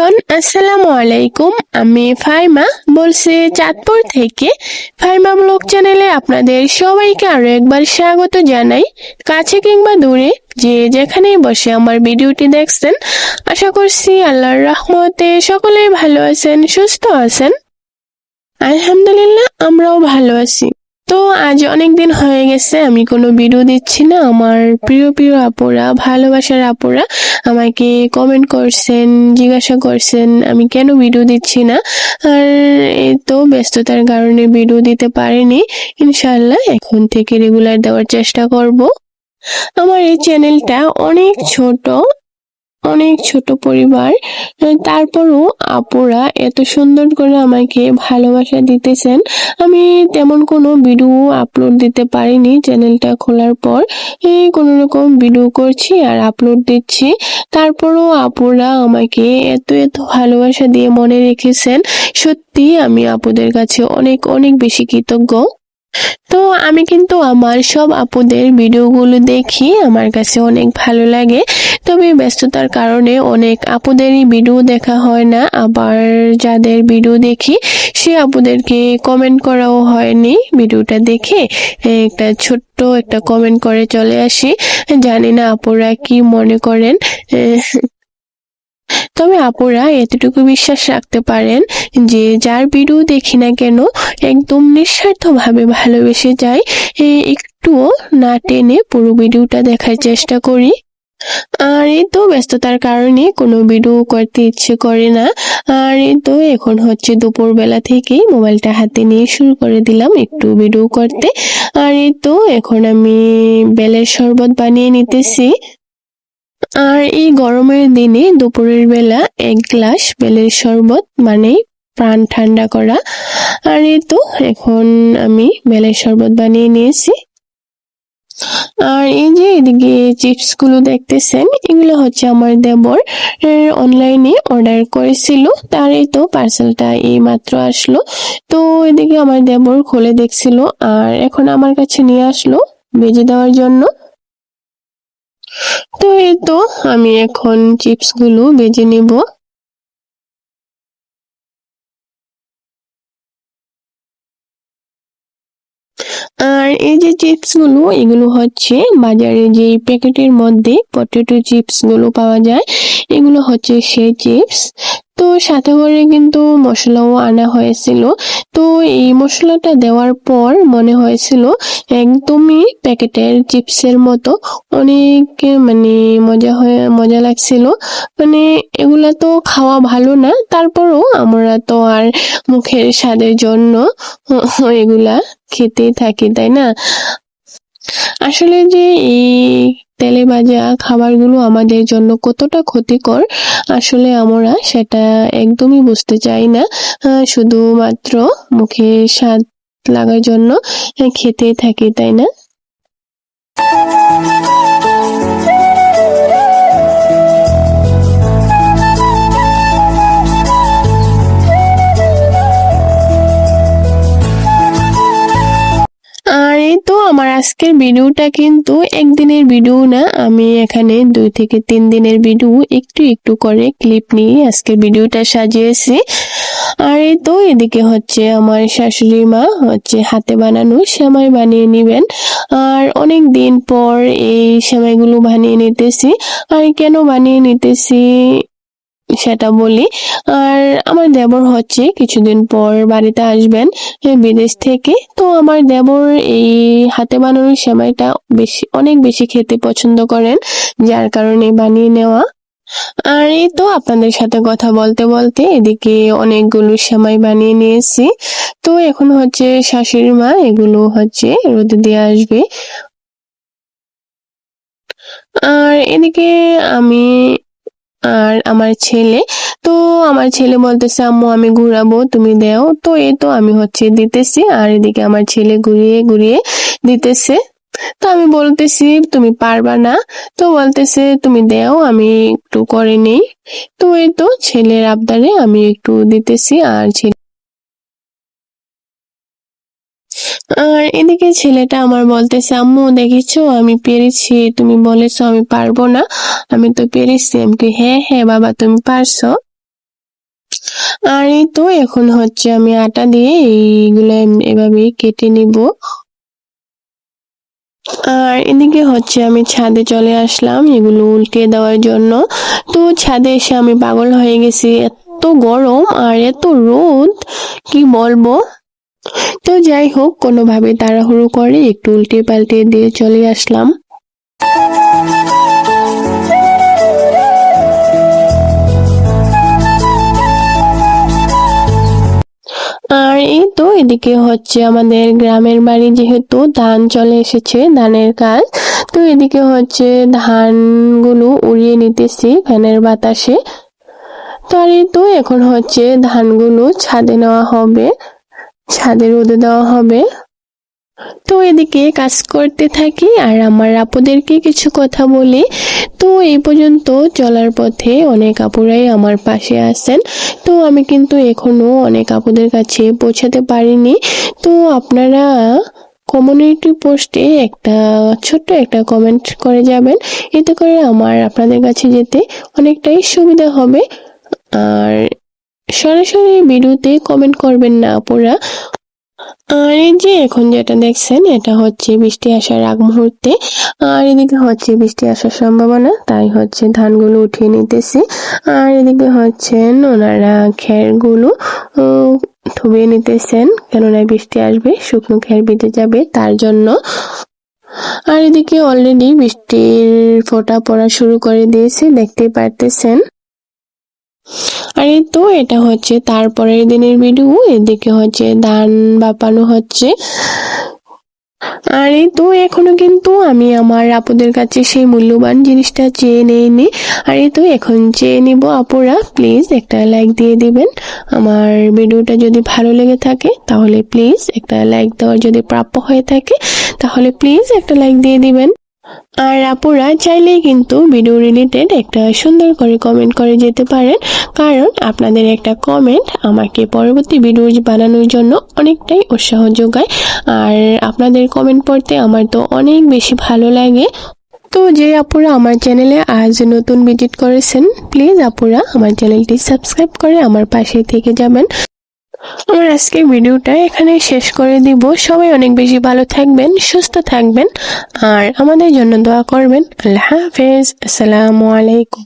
Everyone, আসসালামু আলাইকুম। আমি ফাইমা বলছি চাঁদপুর থেকে। ফাইমা ব্লগ চ্যানেলে আপনাদের সবাইকে আরো একবার স্বাগত জানাই। কাছে কিংবা দূরে যে যেখানেই বসে আমার ভিডিওটি দেখছেন, আশা করছি আল্লাহর রহমতে সকলেই ভালো আছেন, সুস্থ আছেন। আলহামদুলিল্লাহ, আমরাও ভালো আছি। তো আজ অনেক দিন হয়ে গেছে আমি কোনো ভিডিও দিচ্ছি না। আমার প্রিয় প্রিয় আপুরা, ভালোবাসার আপুরা আমাকে কমেন্ট করছেন, জিজ্ঞাসা করছেন আমি কেন ভিডিও দিচ্ছি না। আর এই তো ব্যস্ততার কারণে ভিডিও দিতে পারিনি। ইনশাআল্লাহ এখন থেকে রেগুলার দেওয়ার চেষ্টা করব। আমার এই চ্যানেলটা অনেক ছোট পরিবার, তারপরও আপুরা এত সুন্দর করে আমাকে ভালোবাসা দিতেছেন। আমি তেমন কোনো ভিডিও আপলোড দিতে পারিনি চ্যানেলটা খোলার পর। এই কোনো রকম ভিডিও করছি আর আপলোড দিচ্ছি, তারপরও আপুরা আমাকে এত এত ভালোবাসা দিয়ে মনে রেখেছেন। সত্যি আমি আপুদের কাছে অনেক অনেক বেশি কৃতজ্ঞ। তো আমি কিন্তু আমার সব আপুদের ভিডিওগুলো দেখি, আমার কাছে অনেক ভালো লাগে। তবে ব্যস্ততার কারণে অনেক আপুদেরই ভিডিও দেখা হয় না, আবার যাদের ভিডিও দেখি সে আপুদেরকে কমেন্ট করাও হয়নি। ভিডিওটা দেখে ছোট্ট একটা কমেন্ট করে চলে আসি। জানি না আপুরা কি মনে করেন। তবে আপুরা এতটুকু বিশ্বাস রাখতে পারেন যে যার ভিডিও দেখি না কেন একদম নিঃস্বার্থভাবে ভালোবেসে যায়। একটুও না টেনে পুরো ভিডিওটা দেখার চেষ্টা করি। আর এই তো ব্যস্ততার কারণে কোনো ভিডিও করতে ইচ্ছে করে না। আর এই তো এখন হচ্ছে দুপুরবেলা থেকেই মোবাইলটা হাতে নিয়ে শুরু করে দিলাম একটু ভিডিও করতে। আর এই তো এখন আমি বেলের শরবত বানিয়ে নিতেছি। আর এই গরমের দিনে দুপুরের বেলা এক গ্লাস বেলের শরবত মানে প্রাণ ঠান্ডা করা। আর এই তো এখন আমি বেলের শরবত বানিয়ে নিয়েছি। আর এই যে এদিকে চিপস গুলো দেখতেছেন, এগুলো হচ্ছে আমার দেবর অনলাইনে অর্ডার করেছিল, তার এই তো পার্সেলটা এই মাত্র আসলো। তো এদিকে আমার দেবর খুলে দেখছিল আর এখন আমার কাছে নিয়ে আসলো ভেজে দেওয়ার জন্য। তো এই তো আমি এখন চিপস গুলো ভেজে নিব। আর এই যে চিপস গুলো, এগুলো হচ্ছে বাজারে যে প্যাকেটের মধ্যে পটেটো চিপস গুলো পাওয়া যায়, এগুলো হচ্ছে সেই চিপস। তো সাথে করে কিন্তু মশলাও আনা হয়েছিল। তো এই মশলাটা দেওয়ার পর মনে হয়েছিল একদমই প্যাকেটের চিপসের মতো। অনেক মানে মজা লাগছিল। মানে এগুলা তো খাওয়া ভালো না, তারপরও আমরা তো আর মুখের স্বাদের জন্য এগুলা খেতেই থাকি, তাই না? আসলে যে এই তেলে ভাজা খাবারগুলো আমাদের জন্য কতটা ক্ষতিকর আসলে আমরা সেটা একদমই বুঝতে চাই না। শুধুমাত্র মুখে স্বাদ লাগার জন্য খেতেই থাকি, তাই না? আর এই তো আমার আজকের ভিডিওটা কিন্তু একদিনের ভিডিও না, আমি এখানে 2 থেকে 3 দিনের ভিডিও একটু একটু করে ক্লিপ নিয়ে আজকের ভিডিওটা সাজিয়েছি। আর এই তো এদিকে হচ্ছে আমার শাশুড়ি মা হচ্ছে হাতে বানানো সেমাই বানিয়ে নিবেন। আর অনেক দিন পর এই সেমাইগুলো বানিয়ে নিতেছি। আর কেন বানিয়ে নিতেছি সেটা বলি। আর আমার দেবর হচ্ছে কিছুদিন পর বাড়িতে আসবেন বিদেশ থেকে। তো আমার দেবর এই হাতে বানানো সেমাইটা অনেক বেশি খেতে পছন্দ করেন, যার কারণে বানিয়ে নেওয়া। আর এই তো আপনাদের সাথে কথা বলতে বলতে এদিকে অনেকগুলো সেমাই বানিয়ে নিয়েছি। তো এখন হচ্ছে শাশুড়ি মা এগুলো হচ্ছে রোদে দিয়ে আসবে। আর এদিকে আমি আর আমার ছেলে, তো আমার ছেলে বলতেছে আম্মু আমি ঘুরাবো, তুমি দেও। তো এই তো আমি হচ্ছে দিতেছি, আর এদিকে আমার ছেলে ঘুরিয়ে ঘুরিয়ে দিতেছে। তো আমি বলতেছি তুমি পারবা না, তো বলতেছে তুমি দেও আমি একটু করে নেই। তো এই তো ছেলের আবদারে আমি একটু দিতেছি। আর এদিকে ছেলেটা আমার বলতেছে আম্মু দেখেছো আমি পেরেছি, তুমি বলেছো আমি পারবো না, আমি তো পেরেছি। আমি কি হ্যাঁ হ্যাঁ বাবা তুমি পারছো। আর এই তো এখন হচ্ছে আমি আটা দিয়ে এইগুলো এভাবে কেটে নিব। আর এদিকে হচ্ছে আমি ছাদে চলে আসলাম এগুলো উল্টে দেওয়ার জন্য। তো ছাদে এসে আমি পাগল হয়ে গেছি, এত গরম আর এত রোদ, কি বলবো। তো যাই হোক, কোনোভাবে তাড়াহুড়ো করে একটু উল্টে পাল্টে দিয়ে চলে আসলাম। আর এই তো এদিকে হচ্ছে আমাদের গ্রামের বাড়ি, যেহেতু ধান চলে এসেছে, ধানের কাজ। তো এদিকে হচ্ছে ধানগুলো উড়িয়ে নিতেছি ফ্যানের বাতাসে। তো আর এই তো এখন হচ্ছে ধানগুলো ছাদে নেওয়া হবে, ছাদে রোদে দেওয়া হবে। তো এদিকে কাজ করতে থাকি আর আমার আপুদেরকে কিছু কথা বলি। তো এই পর্যন্ত চলার পথে অনেক আপুরাই আমার পাশে আছেন। তো আমি কিন্তু এখনো অনেক আপুদের কাছে পৌঁছাতে পারিনি। তো আপনারা কমিউনিটি পোস্টে একটা ছোট্ট একটা কমেন্ট করে যাবেন, এতে করে আমার আপনাদের কাছে যেতে অনেকটাই সুবিধা হবে। আর সরাসরি ভিডিওতে কমেন্ট করবেন না আপুরা। আর এই যে এখন যেটা দেখছেন, এটা হচ্ছে বৃষ্টি আসার আগ মুহূর্তে। আর এদিকে হচ্ছে বৃষ্টি আসার সম্ভাবনা, তাই হচ্ছে ধানগুলো উঠিয়ে নিতেছি। আর এদিকে হচ্ছেন ওনারা খেরগুলো ধুয়ে নিতেছেন, কেননা বৃষ্টি আসবে, শুকনো খের ভিজে যাবে তার জন্য। আর এদিকে অলরেডি বৃষ্টির ফোঁটা পড়া শুরু করে দিয়েছে, দেখতেই পারতেছেন। আর এই তো এটা হচ্ছে তারপরের দিনের ভিডিও। এদিকে হচ্ছে ধান বাপানো হচ্ছে। আর এই তো এখনো কিন্তু আমি আমার আপুদের কাছে সেই মূল্যবান জিনিসটা চেয়ে নেইনি। আর এই তো এখন চেয়ে নিব। আপুরা প্লিজ একটা লাইক দিয়ে দিবেন। আমার ভিডিওটা যদি ভালো লেগে থাকে তাহলে প্লিজ একটা লাইক দেওয়ার যদি প্রাপ্য হয়ে থাকে তাহলে প্লিজ একটা লাইক দিয়ে দিবেন। আর আপুরা চাইলেই কিন্তু ভিডিও রিলেটেড একটা সুন্দর করে কমেন্ট করে যেতে পারেন, কারণ আপনাদের একটা কমেন্ট আমাকে পরবর্তী ভিডিও বানানোর জন্য অনেকটাই উৎসাহ যোগায়। আর আপনাদের কমেন্ট পড়তে আমার তো অনেক বেশি ভালো লাগে। তো যে আপুরা আমার চ্যানেলে আজ নতুন ভিজিট করেছেন, প্লিজ আপুরা আমার চ্যানেলটি সাবস্ক্রাইব করে আমার পাশে থেকে যাবেন। আমার আজকের ভিডিওটা এখানে শেষ করে দিব। সবাই অনেক বেশি ভালো থাকবেন, সুস্থ থাকবেন আর আমাদের জন্য দোয়া করবেন। আল্লাহ হাফেজ, আসসালামু আলাইকুম।